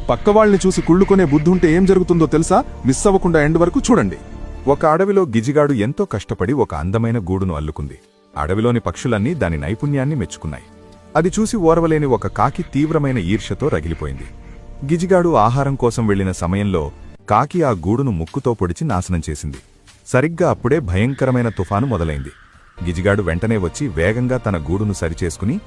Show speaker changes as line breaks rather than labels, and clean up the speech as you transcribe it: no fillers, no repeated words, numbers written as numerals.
పక్కవాళ్ని చూసి కుళ్ళుకునే బుద్ధుంటే ఏం జరుగుతుందో తెలుసా? మిస్ అవ్వకుండా ఎండ్ వరకు చూడండి.
ఒక అడవిలో గిజిగాడు ఎంతో కష్టపడి ఒక అందమైన గూడును అల్లుకుంది. అడవిలోని పక్షులన్నీ దాని నైపుణ్యాన్ని మెచ్చుకున్నాయి. అది చూసి ఓర్వలేని ఒక కాకి తీవ్రమైన ఈర్ష్యతో రగిలిపోయింది. గిజిగాడు ఆహారం కోసం వెళ్లిన సమయంలో కాకి ఆ గూడును ముక్కుతో పొడిచి నాశనం చేసింది. సరిగ్గా అప్పుడే భయంకరమైన తుఫాను మొదలైంది. గిజిగాడు వెంటనే వచ్చి వేగంగా తన గూడును సరిచేసుకుని